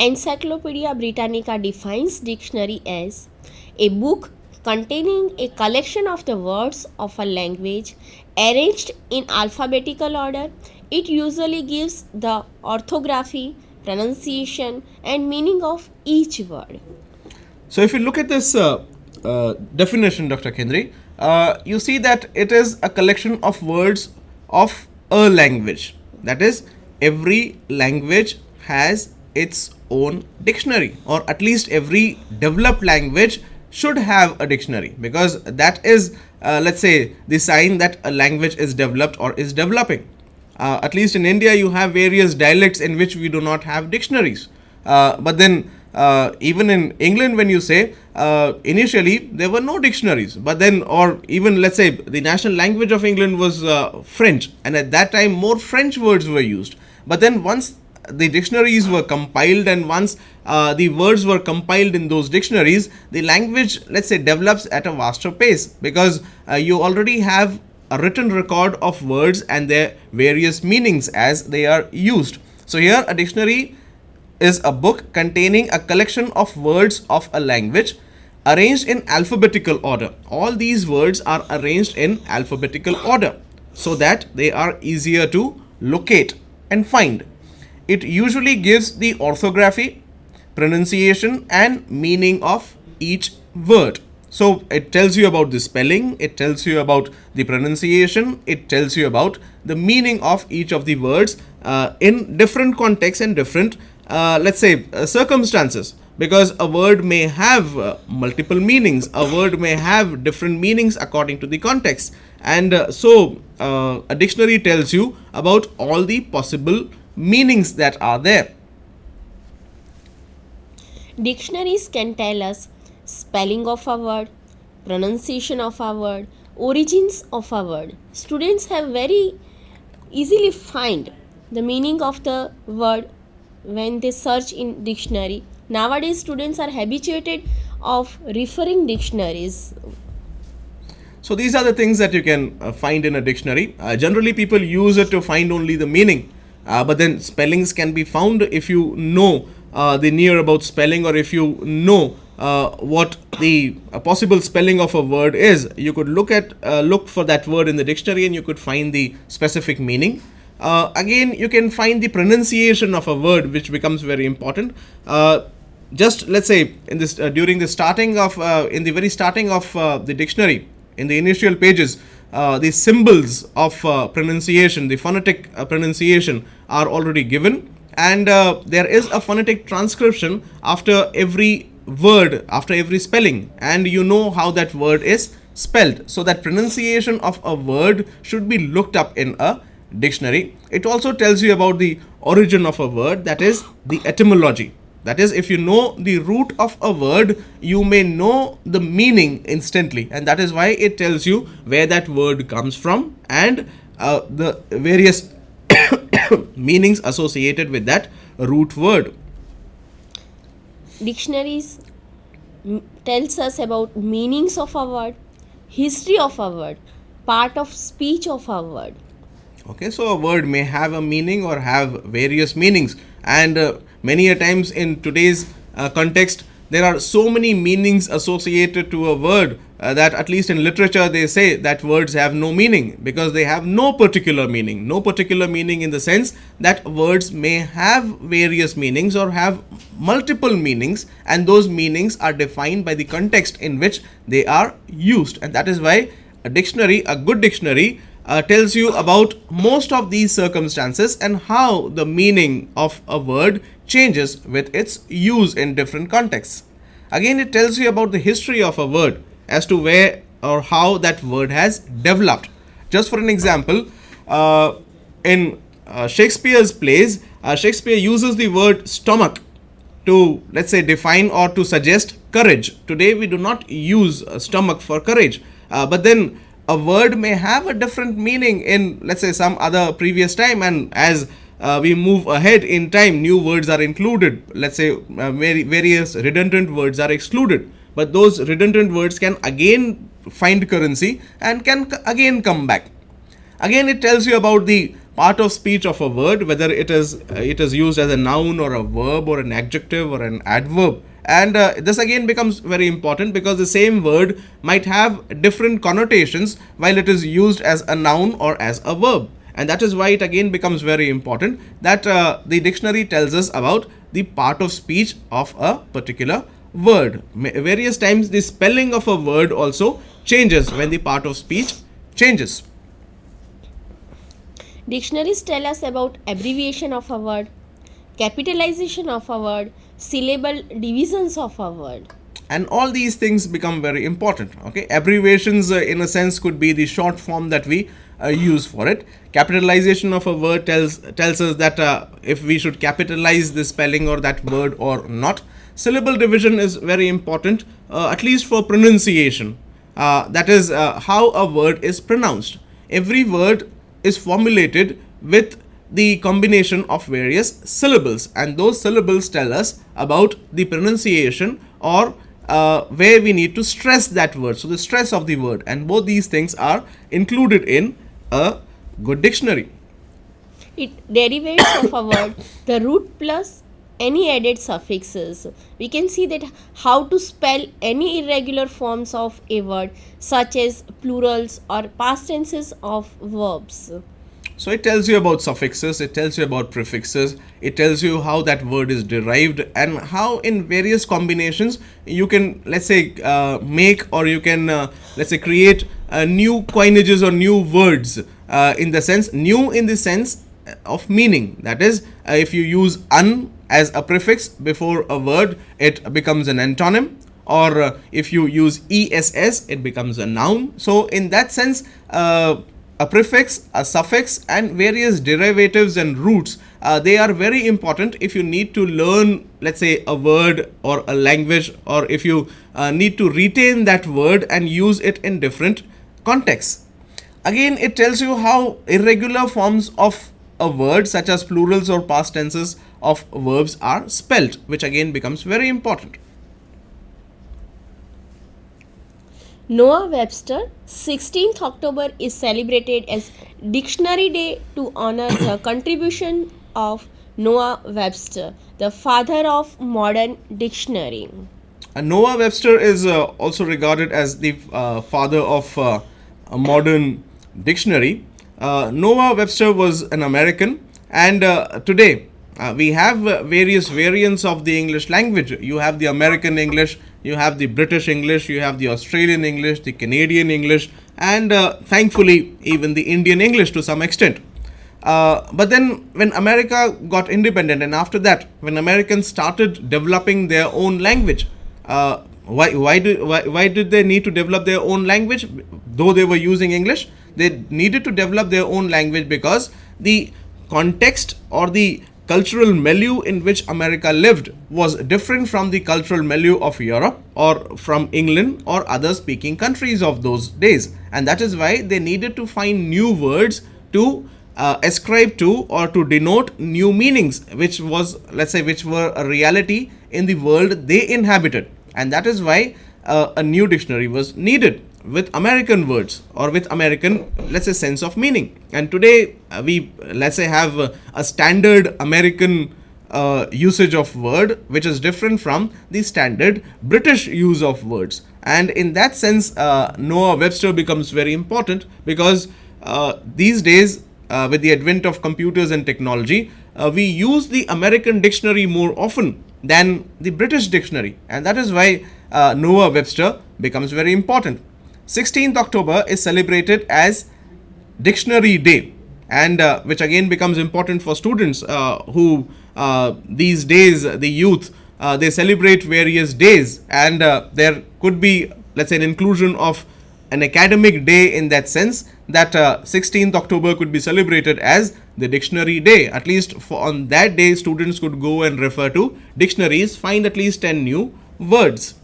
Encyclopedia Britannica defines dictionary as a book containing a collection of the words of a language arranged in alphabetical order. It usually gives the orthography, pronunciation, and meaning of each word. So if you look at this definition, Dr. Kendri, you see that it is a collection of words of a language. That is, every language has its own dictionary, or at least every developed language should have a dictionary, because that is, let's say, the sign that a language is developed or is developing. At least in India, you have various dialects in which we do not have dictionaries. But then, even in England, when you say, initially there were no dictionaries, but then, or even let's say the national language of England was French, and at that time more French words were used. But then once the dictionaries were compiled, and once the words were compiled in those dictionaries, the language, let's say, develops at a vaster pace, because you already have a written record of words and their various meanings as they are used. So here a dictionary is a book containing a collection of words of a language arranged in alphabetical order. All these words are arranged in alphabetical order so that they are easier to locate and find. It usually gives the orthography, pronunciation, and meaning of each word. So it tells you about the spelling, it tells you about the pronunciation, it tells you about the meaning of each of the words in different contexts and different, let's say, circumstances. Because a word may have multiple meanings, a word may have different meanings according to the context. And so a dictionary tells you about all the possible meanings that are there. Dictionaries can tell us spelling of a word, pronunciation of a word, origins of a word. Students have very easily find the meaning of the word when they search in dictionary. Nowadays students are habituated of referring dictionaries. So these are the things that you can find in a dictionary. Generally people use it to find only the meaning, but then spellings can be found if you know the near about spelling, or if you know what the possible spelling of a word is. You could look for that word in the dictionary, and you could find the specific meaning. Again, you can find the pronunciation of a word, which becomes very important. Just let's say in this during the starting of in the very starting of the dictionary, in the initial pages, the symbols of pronunciation, the phonetic pronunciation, are already given, and there is a phonetic transcription after every word, after every spelling, and you know how that word is spelled. So that pronunciation of a word should be looked up in a dictionary. It also tells you about the origin of a word, that is the etymology. That is, if you know the root of a word, you may know the meaning instantly, and that is why it tells you where that word comes from and the various meanings associated with that root word. Dictionaries tells us about meanings of a word, history of a word, part of speech of a word. Okay, so a word may have a meaning or have various meanings, and many a times in today's context, there are so many meanings associated to a word that at least in literature they say that words have no meaning, because they have no particular meaning. No particular meaning in the sense that words may have various meanings or have multiple meanings, and those meanings are defined by the context in which they are used. And that is why a dictionary, a good dictionary, tells you about most of these circumstances and how the meaning of a word changes with its use in different contexts. Again, it tells you about the history of a word as to where or how that word has developed. Just for an example, in Shakespeare's plays, Shakespeare uses the word stomach to, let's say, define or to suggest courage. Today we do not use stomach for courage, but then a word may have a different meaning in, let's say, some other previous time, and as we move ahead in time, new words are included. Let's say various redundant words are excluded, but those redundant words can again find currency and can again come back. Again, it tells you about the part of speech of a word, whether it is used as a noun or a verb or an adjective or an adverb. And this again becomes very important because the same word might have different connotations while it is used as a noun or as a verb. And that is why it again becomes very important that the dictionary tells us about the part of speech of a particular word. Various times the spelling of a word also changes when the part of speech changes. Dictionaries tell us about abbreviation of a word, capitalization of a word, syllable divisions of a word. And all these things become very important. Okay, abbreviations in a sense could be the short form that we use for it. Capitalization of a word tells us that if we should capitalize the spelling or that word or not. Syllable division is very important, at least for pronunciation. That is how a word is pronounced. Every word is formulated with the combination of various syllables, and those syllables tell us about the pronunciation or where we need to stress that word. So the stress of the word, and both these things are included in a good dictionary. It derivates of a word, the root plus any added suffixes. We can see that how to spell any irregular forms of a word, such as plurals or past tenses of verbs. So it tells you about suffixes, it tells you about prefixes, it tells you how that word is derived, and how in various combinations you can, let's say, make, or you can, let's say, create new coinages or new words, in the sense of meaning. That is, if you use un as a prefix before a word, it becomes an antonym, or if you use ess, it becomes a noun. So in that sense, a prefix, a suffix, and various derivatives and roots, they are very important if you need to learn, let's say, a word or a language, or if you need to retain that word and use it in different contexts. Again, it tells you how irregular forms of a word, such as plurals or past tenses of verbs, are spelt, which again becomes very important. Noah Webster, 16th October is celebrated as Dictionary Day to honor the contribution of Noah Webster, the father of modern dictionary. Noah Webster is also regarded as the father of a modern dictionary. Noah Webster was an American, and today we have various variants of the English language. You have the American English, you have the British English, you have the Australian English, the Canadian English, and thankfully even the Indian English to some extent. But then when America got independent, and after that when Americans started developing their own language, why did they need to develop their own language? Though they were using English, they needed to develop their own language because the context or the cultural milieu in which America lived was different from the cultural milieu of Europe or from England or other speaking countries of those days. And that is why they needed to find new words to ascribe to, or to denote new meanings, which were a reality in the world they inhabited. And that is why a new dictionary was needed with American words, or with American, let's say, sense of meaning. And today we, let's say, have a standard American usage of word which is different from the standard British use of words. And in that sense, Noah Webster becomes very important because these days, with the advent of computers and technology, we use the American dictionary more often than the British dictionary, and that is why Noah Webster becomes very important. 16th October is celebrated as Dictionary Day, and which again becomes important for students who these days, the youth, they celebrate various days, and there could be, let's say, an inclusion of an academic day in that sense, that 16th October could be celebrated as the Dictionary Day. At least on that day, students could go and refer to dictionaries, find at least 10 new words.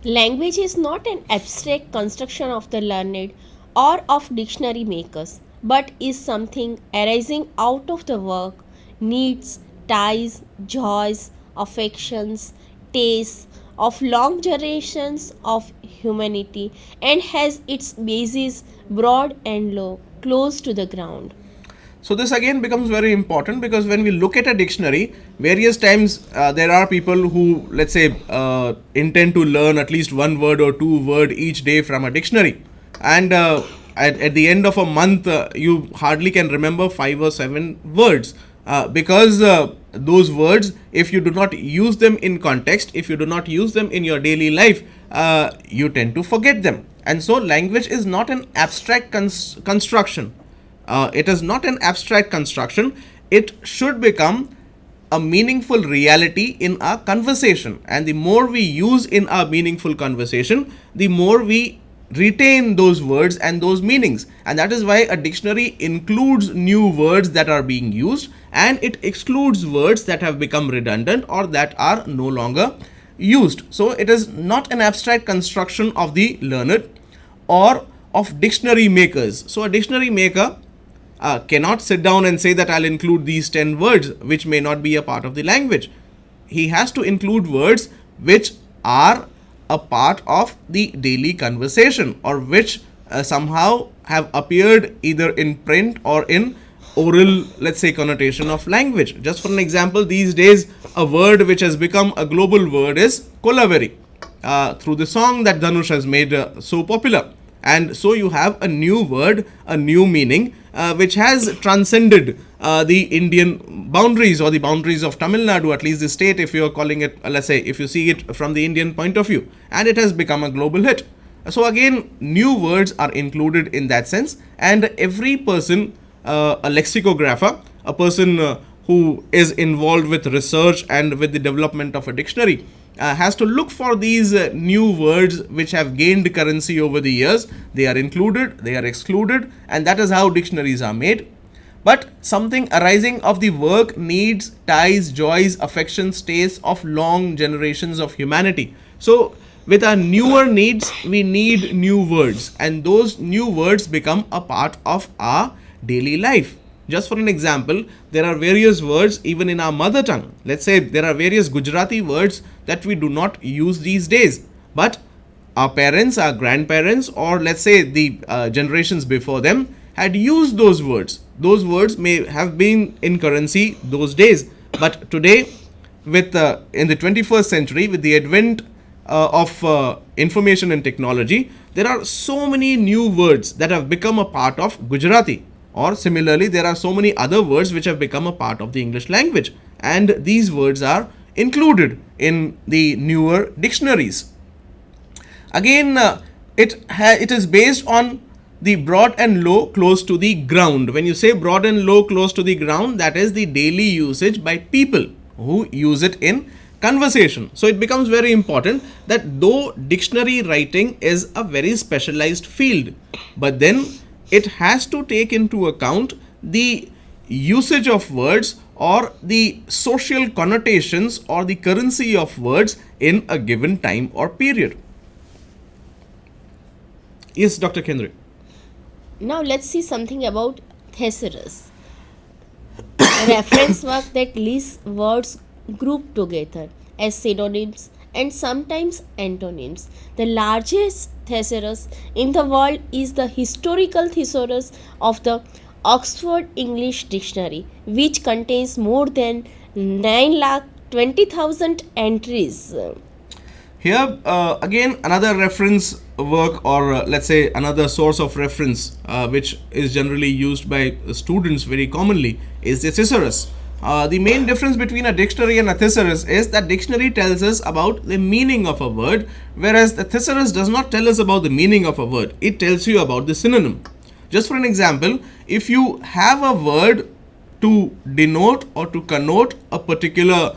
Language is not an abstract construction of the learned or of dictionary makers, but is something arising out of the work, needs, ties, joys, affections, tastes of long generations of humanity, and has its bases broad and low, close to the ground. So this again becomes very important because when we look at a dictionary, various times there are people who, let's say, intend to learn at least one word or two word each day from a dictionary, and at the end of a month, you hardly can remember 5 or 7 words because those words, if you do not use them in context, if you do not use them in your daily life, you tend to forget them. And so language is not an abstract construction. It is not an abstract construction. It should become a meaningful reality in our conversation. And the more we use in our meaningful conversation, the more we retain those words and those meanings. And that is why a dictionary includes new words that are being used, and it excludes words that have become redundant or that are no longer used. So it is not an abstract construction of the learned or of dictionary makers. So a dictionary maker cannot sit down and say that I'll include these 10 words which may not be a part of the language. He has to include words which are a part of the daily conversation or which somehow have appeared either in print or in oral, let's say, connotation of language. Just for an example, these days a word which has become a global word is Kolaveri, through the song that Dhanush has made so popular. And so you have a new word, a new meaning, which has transcended the Indian boundaries or the boundaries of Tamil Nadu, at least the state, if you are calling it, let's say, if you see it from the Indian point of view, and it has become a global hit. So again, new words are included in that sense, and every person, a lexicographer, a person who is involved with research and with the development of a dictionary, has to look for these new words which have gained currency over the years. They are included, they are excluded, and that is how dictionaries are made. But something arising of the work needs ties, joys, affections, tastes of long generations of humanity. So with our newer needs, we need new words, and those new words become a part of our daily life. Just for an example, there are various words even in our mother tongue. Let's say there are various Gujarati words that we do not use these days, but our parents, our grandparents, or let's say the generations before them had used those words. Those words may have been in currency those days, but today, with in the 21st century, with the advent of information and technology, there are so many new words that have become a part of Gujarati. Or similarly, there are so many other words which have become a part of the English language, and these words are included in the newer dictionaries. Again, it is based on the broad and low close to the ground. When you say broad and low close to the ground, that is the daily usage by people who use it in conversation. So it becomes very important that though dictionary writing is a very specialized field, but then it has to take into account the usage of words or the social connotations or the currency of words in a given time or period. Yes, Dr. Kendri. Now let's see something about thesaurus, a reference work that lists words grouped together as synonyms and sometimes antonyms. The largest thesaurus in the world is the historical thesaurus of the Oxford English Dictionary, which contains more than 9,20,000 entries. Here again another reference work or let's say another source of reference which is generally used by students very commonly is the thesaurus. The main difference between a dictionary and a thesaurus is that dictionary tells us about the meaning of a word, whereas the thesaurus does not tell us about the meaning of a word. It tells you about the synonym. Just for an example, if you have a word to denote or to connote a particular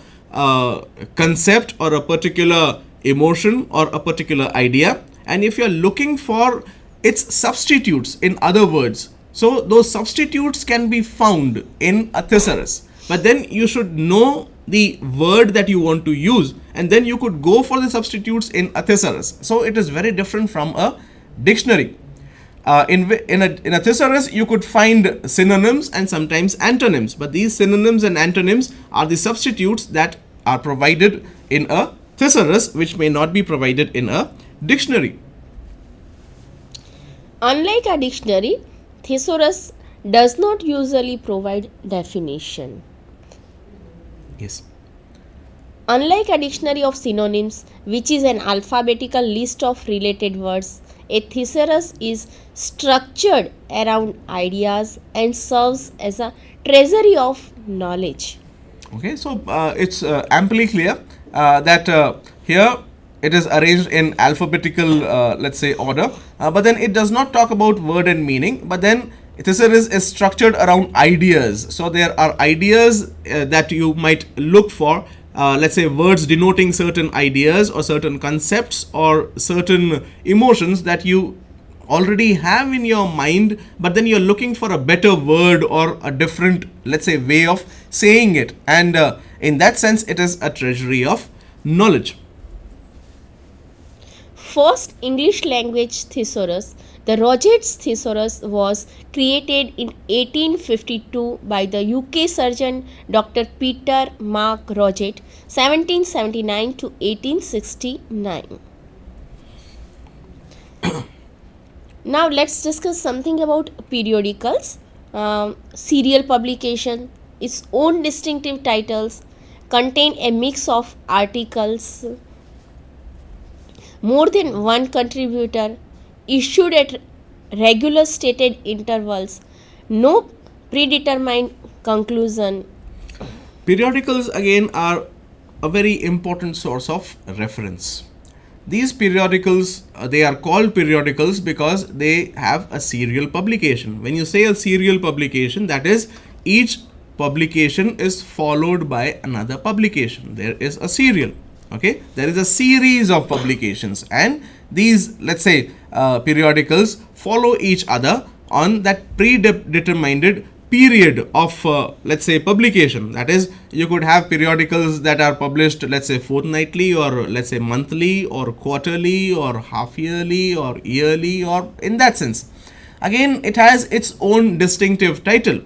concept or a particular emotion or a particular idea, and if you're looking for its substitutes in other words, so those substitutes can be found in a thesaurus. But then you should know the word that you want to use, and then you could go for the substitutes in a thesaurus. So it is very different from a dictionary. In a thesaurus, you could find synonyms and sometimes antonyms, but these synonyms and antonyms are the substitutes that are provided in a thesaurus, which may not be provided in a dictionary. Unlike a dictionary, thesaurus does not usually provide definition. Yes. Unlike a dictionary of synonyms, which is an alphabetical list of related words, a thesaurus is structured around ideas and serves as a treasury of knowledge. Okay, so it's amply clear that here it is arranged in alphabetical, let's say, order, but then it does not talk about word and meaning, but then thesaurus is structured around ideas. So there are ideas that you might look for, let's say, words denoting certain ideas or certain concepts or certain emotions that you already have in your mind, but then you're looking for a better word or a different, let's say, way of saying it, and in that sense it is a treasury of knowledge. First English language thesaurus, the Roget's Thesaurus, was created in 1852 by the UK surgeon Dr. Peter Mark Roget, 1779 to 1869. Now let's discuss something about periodicals. Serial publication, its own distinctive titles, contain a mix of articles, more than one contributor, issued at regular stated intervals, no predetermined conclusion. Periodicals again are a very important source of reference. These periodicals, they are called periodicals because they have a serial publication. When you say a serial publication, that is, each publication is followed by another publication. There is a serial. Okay, there is a series of publications, and these, let's say, periodicals follow each other on that predetermined period of, let's say, publication. That is, you could have periodicals that are published, let's say, fortnightly, or let's say monthly, or quarterly, or half yearly, or yearly, or in that sense. Again, it has its own distinctive title.